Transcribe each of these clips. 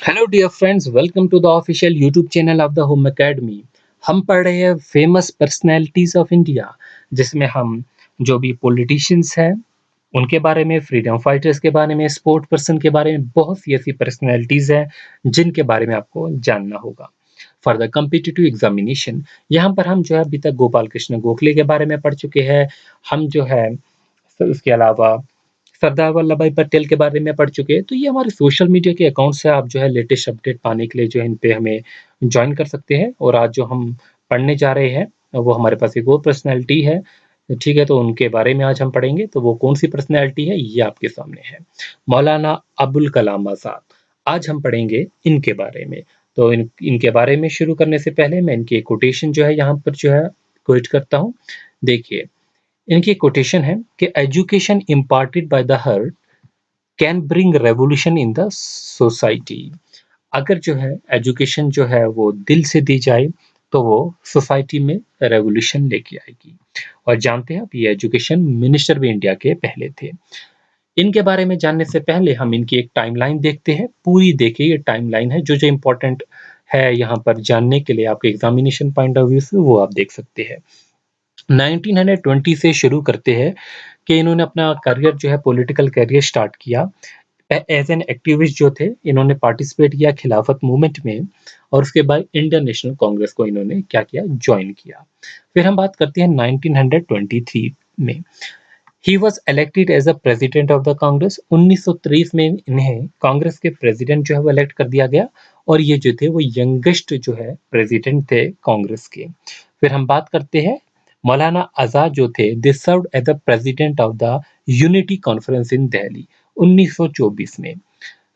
Hello dear friends, welcome to the official YouTube channel of the home academy. हम पढ़ रहे हैं famous personalities of India, जिसमें हम जो भी पॉलिटिशियंस हैं उनके बारे में, फ्रीडम फाइटर्स के बारे में, स्पोर्ट पर्सन के बारे में, बहुत सी ऐसी पर्सनैलिटीज हैं जिनके बारे में आपको जानना होगा फॉर द कम्पिटिटिव एग्जामिनेशन। यहाँ पर हम जो है अभी तक गोपाल कृष्ण गोखले के बारे में पढ़ चुके हैं। हम जो है उसके अलावा सरदार वल्लभ भाई पटेल के बारे में पढ़ चुके हैं। तो ये हमारे सोशल मीडिया के अकाउंट से आप जो है लेटेस्ट अपडेट पाने के लिए जो है इन पे हमें ज्वाइन कर सकते हैं। और आज जो हम पढ़ने जा रहे हैं वो हमारे पास एक और पर्सनैलिटी है, ठीक है? तो उनके बारे में आज हम पढ़ेंगे। तो वो कौन सी पर्सनैलिटी है ये आपके सामने है, मौलाना अबुल कलाम आज़ाद। आज हम पढ़ेंगे इनके बारे में। तो इनके बारे में शुरू करने से पहले मैं इनकी कोटेशन जो है यहाँ पर जो है कोट करता हूँ। देखिए, इनकी कोटेशन है कि education imparted by the her can bring revolution in the society. अगर जो है एजुकेशन जो है वो दिल से दी जाए तो वो सोसाइटी में रेवोल्यूशन लेके आएगी। और जानते हैं आप, ये एजुकेशन मिनिस्टर भी इंडिया के पहले थे। इनके बारे में जानने से पहले हम इनकी एक टाइमलाइन देखते हैं। पूरी देखिए, ये टाइमलाइन है जो जो इम्पोर्टेंट है यहाँ पर जानने के लिए आपके एग्जामिनेशन पॉइंट ऑफ व्यू से, वो आप देख सकते हैं। 1920 से शुरू करते हैं कि इन्होंने अपना करियर जो है पॉलिटिकल करियर स्टार्ट किया। एज एन एक्टिविस्ट जो थे, इन्होंने पार्टिसिपेट किया खिलाफत मूवमेंट में। और उसके बाद इंडियन नेशनल कांग्रेस को इन्होंने क्या किया, ज्वाइन किया। फिर हम बात करते हैं 1923 में। He was elected as a president of the Congress. 1923 में इन्हें कांग्रेस के प्रेसिडेंट जो है वो इलेक्ट कर दिया गया। और ये जो थे वो यंगेस्ट जो है प्रेसिडेंट थे कांग्रेस के। फिर हम बात करते हैं मौलाना आजाद जो थे, they served as the president of the unity conference in Delhi 1924 में।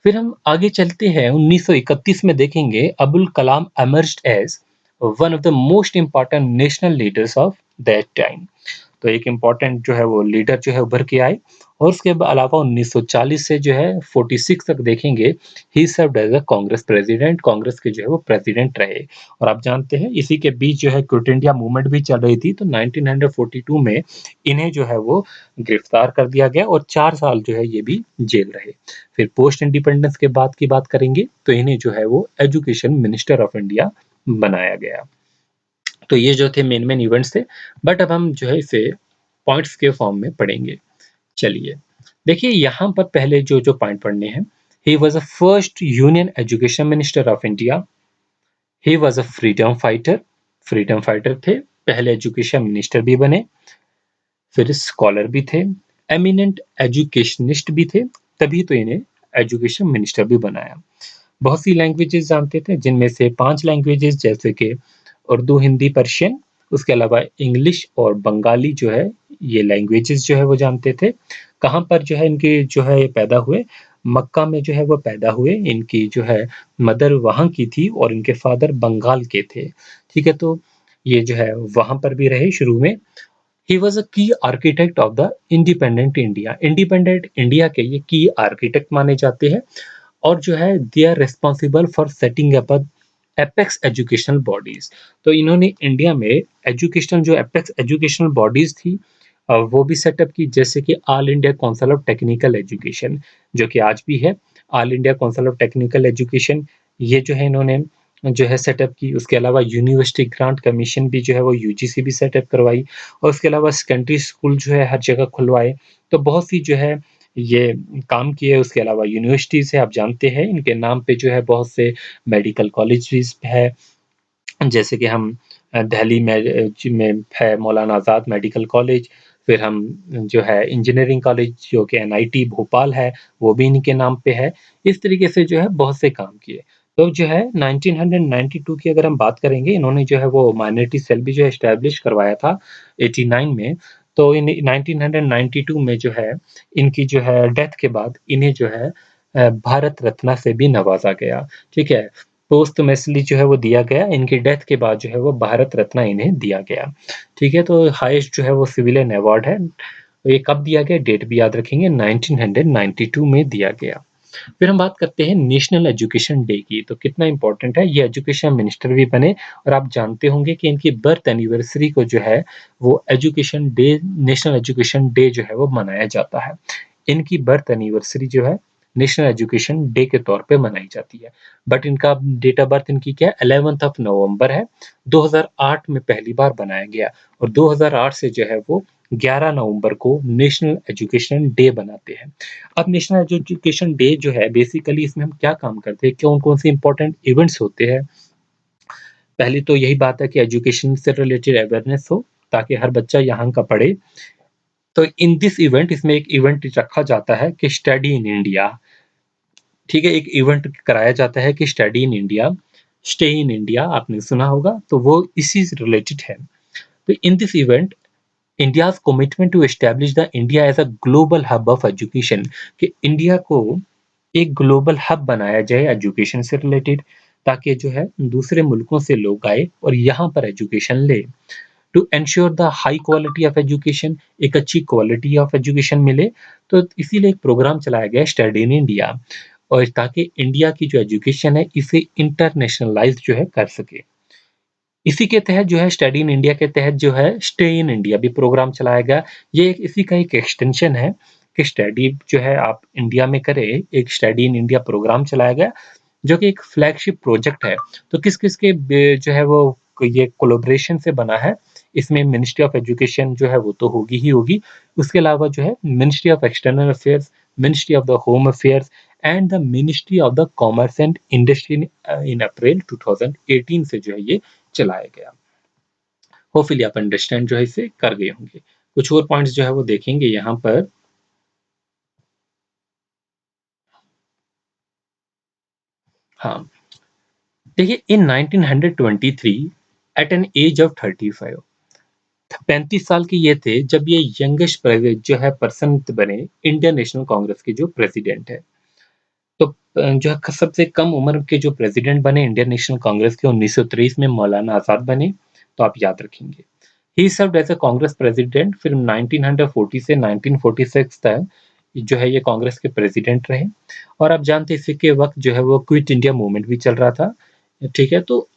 फिर हम आगे चलते हैं, 1931 में देखेंगे Abul Kalam emerged as one of the most important national leaders of that time. तो एक इम्पॉर्टेंट जो है वो लीडर जो है उभर के आए। और उसके अलावा 1940 से जो है 46 तक देखेंगे, he served as a Congress president. Congress के जो है वो प्रेसिडेंट रहे। और आप जानते हैं इसी के बीच जो है क्विट इंडिया मूवमेंट भी चल रही थी। तो 1942 में इन्हें जो है वो गिरफ्तार कर दिया गया और 4 साल जो है ये भी जेल रहे। फिर पोस्ट इंडिपेंडेंस के बाद की बात करेंगे तो इन्हें जो है वो एजुकेशन मिनिस्टर ऑफ इंडिया बनाया गया। तो ये जो थे मेन इवेंट्स थे। बट अब हम जो है इसे पॉइंट्स के फॉर्म में पढ़ेंगे। चलिए, देखिए यहाँ पर पहले जो जो पॉइंट पढ़ने हैं। He was a first union education minister of India. He was a freedom fighter. Freedom fighter थे, पहले एजुकेशन मिनिस्टर भी बने, फिर स्कॉलर भी थे, एमिनेंट एजुकेशनिस्ट भी थे, तभी तो इन्हें एजुकेशन मिनिस्टर भी बनाया। बहुत सी लैंग्वेजेस जानते थे, जिनमें से 5 लैंग्वेजेस जैसे कि उर्दू, हिंदी, पर्शियन, उसके अलावा इंग्लिश और बंगाली जो है ये लैंग्वेजेस जो है वो जानते थे। कहाँ पर जो है इनके जो है ये पैदा हुए, मक्का में जो है वो पैदा हुए। इनकी जो है मदर वहाँ की थी और इनके फादर बंगाल के थे, ठीक है? तो ये जो है वहाँ पर भी रहे शुरू में। ही वॉज अ की architect of the independent India. Independent India के ये की आर्किटेक्ट माने जाते हैं। और जो है they are responsible for setting up apex educational bodies. तो इन्होंने इंडिया में एजुकेशनल जो एपेक्स एजुकेशनल बॉडीज थी वो भी सेटअप की, जैसे कि all India council of technical education, जो कि आज भी है। All India council of technical education, ये जो है इन्होंने जो है सेटअप की। उसके अलावा यूनिवर्सिटी ग्रांट कमीशन भी जो है वो यूजीसी भी सेटअप करवाई। और उसके अलावा सेकेंडरी स्कूल जो है हर जगह खुलवाए। तो बहुत सी जो है ये काम किए। उसके अलावा यूनिवर्सिटीज़ है, आप जानते हैं इनके नाम पे जो है बहुत से मेडिकल कॉलेजेस है। जैसे कि हम दिल्ली में में है मौलाना आज़ाद मेडिकल कॉलेज। फिर हम जो है इंजीनियरिंग कॉलेज जो कि एनआईटी भोपाल है, वो भी इनके नाम पे है। इस तरीके से जो है बहुत से काम किए। तो जो है 1992 की अगर हम बात करेंगे, इन्होंने जो है वो माइनॉरिटी सेल भी जो है एस्टैब्लिश करवाया था 89 में। तो इन 1992 में जो है इनकी जो है डेथ के बाद इन्हें जो है भारत रत्न से भी नवाजा गया, ठीक है? पोस्टमसली जो है वो दिया गया। इनकी डेथ के बाद जो है वो भारत रत्न इन्हें दिया गया, ठीक है? तो हाईएस्ट जो है वो सिविलियन अवार्ड है। ये कब दिया गया, डेट भी याद रखेंगे, 1992 में दिया गया। फिर हम बात करते हैं नेशनल एजुकेशन डे की। तो कितना इंपॉर्टेंट है, ये एजुकेशन मिनिस्टर भी बने। और आप जानते होंगे कि इनकी बर्थ एनिवर्सरी को जो है वो education day, national education day जो है वो मनाया जाता है। इनकी बर्थ एनिवर्सरी जो है नेशनल एजुकेशन डे के तौर पे मनाई जाती है। बट इनका डेट ऑफ बर्थ इनकी क्या है, 11th ऑफ नवंबर है। 2008 में पहली बार बनाया गया और 2008 से जो है वो 11 नवंबर को नेशनल एजुकेशन डे बनाते हैं। अब नेशनल एजुकेशन डे जो है बेसिकली इसमें हम क्या काम करते हैं, कौन-कौन से इंपॉर्टेंट इवेंट्स होते हैं। पहली तो यही बात है कि एजुकेशन से रिलेटेड अवेयरनेस हो ताकि हर बच्चा यहाँ का पढ़े। तो इन दिस इवेंट इसमें एक इवेंट रखा जाता है कि स्टडी इन इंडिया, ठीक है? एक इवेंट कराया जाता है कि study in India, stay in India आपने सुना होगा, तो वो इसी से रिलेटेड है। तो in this event India's commitment to establish the India as a global hub of education, कि इंडिया को एक ग्लोबल हब बनाया जाए एजुकेशन से रिलेटेड, ताकि जो है दूसरे मुल्कों से लोग आए और यहाँ पर एजुकेशन ले। To ensure the high quality of education, एक अच्छी क्वालिटी ऑफ एजुकेशन मिले, तो इसीलिए एक प्रोग्राम चलाया गया स्टडी इन इंडिया, और ताकि इंडिया की जो एजुकेशन है इसे इंटरनेशनलाइज जो है कर सके। इसी के तहत जो है स्टडी इन इंडिया के तहत जो है स्टे इन इंडिया भी प्रोग्राम चलाया गया। ये एक इसी का एक एक्सटेंशन है कि स्टडी जो है आप इंडिया में करें, एक स्टडी इन इंडिया प्रोग्राम चलाया गया जो कि एक फ्लैगशिप प्रोजेक्ट है। तो किस-किस के जो है वो ये कोलैबोरेशन से बना है, इसमें मिनिस्ट्री ऑफ एजुकेशन जो है वो तो होगी ही होगी। उसके अलावा जो है ministry of external affairs, ministry of the home affairs and the ministry of the commerce and industry in April 2018 से जो है ये चलाया गया। होपफुली आप अंडरस्टैंड जो है इसे कर गए होंगे। कुछ और पॉइंट्स जो है वो देखेंगे यहाँ पर। हाँ, देखिए इन 1923 एट एन एज ऑफ 35, 35 साल के ये थे जब ये यंगेस्ट जो है पर्सन बने इंडियन नेशनल कांग्रेस के जो प्रेसिडेंट है। तो जो है सबसे कम उम्र के जो प्रेसिडेंट बने इंडियन नेशनल कांग्रेस के 1923 में मौलाना आजाद बने, तो आप याद रखेंगे। He served as a Congress president, फिर 1940 से 1946 तक जो है ये कांग्रेस के प्रेसिडेंट रहे। और आप जानते हैं इसी के वक्त जो है वो क्विट इंडिया मूवमेंट भी चल रहा था, ठीक है? तो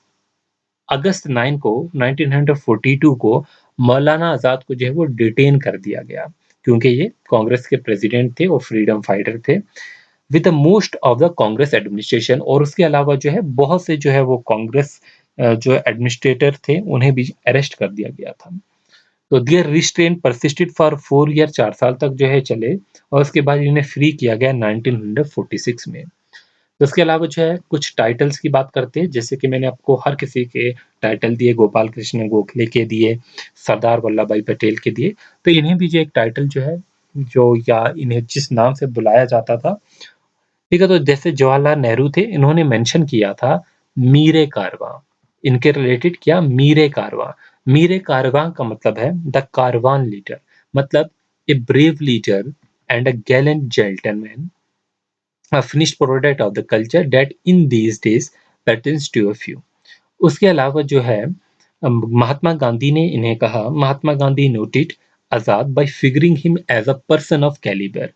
अगस्त 9 को 1942 को मौलाना आज़ाद को जो है वो डिटेन कर दिया गया, क्योंकि ये कांग्रेस के प्रेसिडेंट थे और फ्रीडम फाइटर थे with the most of the Congress administration. और उसके अलावा जो है बहुत से जो है वो कांग्रेस जो एडमिनिस्ट्रेटर थे उन्हें भी अरेस्ट कर दिया गया था। तो there restrain persisted for 4 year, 4 साल तक जो है चले और उसके बाद इन्हें फ्री किया गया 1946 में। तो इसके अलावा जो है कुछ टाइटल्स की बात करते हैं, जैसे कि मैंने आपको हर किसी के टाइटल दिए, गोपाल कृष्ण गोखले के दिए, सरदार वल्लभ भाई पटेल के दिए। तो इन्हें भी जो एक टाइटल जो है जो या इन्हें जिस नाम से बुलाया जाता था, ठीक है? तो जैसे जवाहरलाल नेहरू थे, इन्होंने मेंशन किया था मीरे कारवां। इनके रिलेटेड क्या, मीरे कारवां। मीरे कारवां का मतलब है द कारवान लीडर, मतलब a brave leader and a Gallant gentleman, a finished product of the culture that in these days pertains to a few। उसके अलावा जो है महात्मा गांधी ने इन्हें कहा, Mahatma Gandhi noted Azad by figuring him as a person of calibre.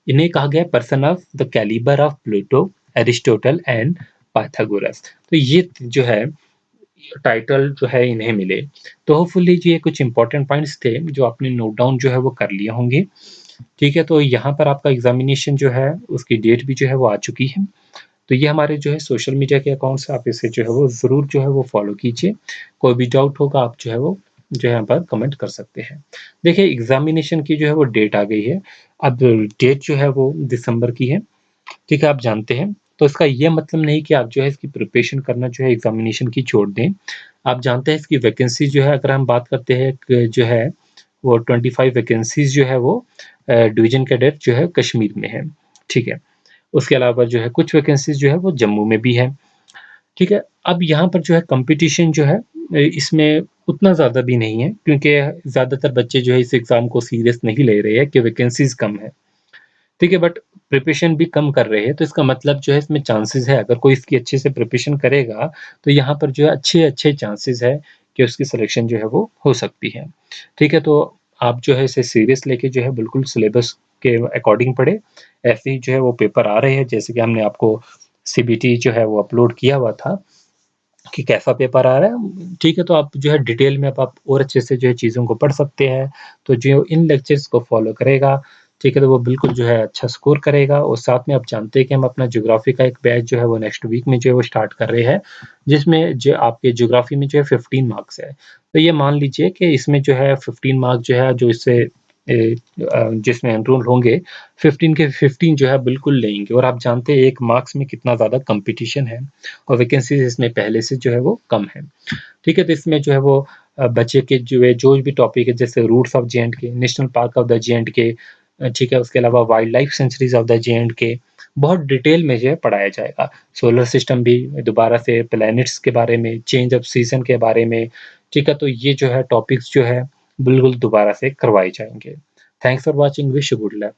इन्हें कहा गया person of the calibre of Pluto, Aristotle and Pythagoras. तो ये जो है टाइटल जो है इन्हें मिले। तो होपफुली ये कुछ इंपॉर्टेंट पॉइंट्स थे जो आपने नोट डाउन जो है वो कर लिए होंगे, ठीक है? तो यहाँ पर आपका एग्जामिनेशन जो है उसकी डेट भी जो है वो आ चुकी है। तो ये हमारे जो है सोशल मीडिया के अकाउंट्स है, आप इसे जो है वो ज़रूर जो है वो फॉलो कीजिए। कोई भी डाउट होगा आप जो है वो जो है यहाँ पर कमेंट कर सकते हैं। देखिए एग्जामिनेशन की जो है वो डेट आ गई है। अब डेट जो है वो दिसंबर की है, ठीक है? आप जानते हैं। तो इसका ये मतलब नहीं कि आप जो है इसकी प्रिपरेशन करना जो है एग्जामिनेशन की छोड़ दें। आप जानते हैं इसकी वैकेंसी जो है अगर हम बात करते हैं जो है वो 25 वैकेंसीज़ जो है वो डिवीज़न कैडेट जो है कश्मीर में है, ठीक है? उसके अलावा जो है कुछ वैकेंसीज़ जो है वो जम्मू में भी है, ठीक है? अब यहाँ पर जो है कॉम्पिटिशन जो है इसमें उतना ज़्यादा भी नहीं है, क्योंकि ज़्यादातर बच्चे जो है इस एग्ज़ाम को सीरियस नहीं ले रहे हैं कि वैकेंसीज़ कम है, ठीक है? बट प्रिपरेशन भी कम कर रहे हैं, तो इसका मतलब जो है इसमें चांसेस है, अगर कोई इसकी अच्छे से प्रिपरेशन करेगा, तो यहाँ पर जो है अच्छे-अच्छे चांसेस है कि उसकी सिलेक्शन जो है वो हो सकती है, ठीक है? तो आप जो है इसे सीरियस लेके जो है बिल्कुल सिलेबस के अकॉर्डिंग पढ़ें। ऐसे ही जो है वो पेपर आ रहे हैं, जैसे कि हमने आपको सीबीटी जो है वो अपलोड किया हुआ था कि कैसा पेपर आ रहा है, ठीक है? तो आप जो है डिटेल में अब आप और अच्छे से जो है चीज़ों को पढ़ सकते हैं। तो जो इन लेक्चर्स को फॉलो करेगा, ठीक है? तो वो बिल्कुल जो है अच्छा स्कोर करेगा और साथ में आप जानते हैं कि हम अपना ज्योग्राफ़ी का एक बैच जो है वो नेक्स्ट वीक में जो है वो स्टार्ट कर रहे हैं, जिसमें जो आपके ज्योग्राफ़ी में जो है 15 मार्क्स है। तो ये मान लीजिए कि इसमें जो है 15 मार्क जो है जो इससे जिसमें एनरोल होंगे 15 के 15 जो है बिल्कुल लेंगे और आप जानते हैं 1 मार्क्स में कितना ज़्यादा कॉम्पिटिशन है और वैकेंसीज़ इसमें पहले से जो है वो कम है। ठीक है? तो इसमें जो है वो बच्चे के जो भी टॉपिक है जैसे roots of J and K, national park of the J and K ठीक है? उसके अलावा wildlife sanctuaries of the J and K बहुत डिटेल में जो है पढ़ाया जाएगा। सोलर सिस्टम भी दोबारा से प्लैनेट्स के बारे में, चेंज ऑफ सीज़न के बारे में, ठीक है? तो ये जो है टॉपिक्स जो है बिल्कुल दोबारा से करवाए जाएँगे। Thanks for watching, wish you good luck.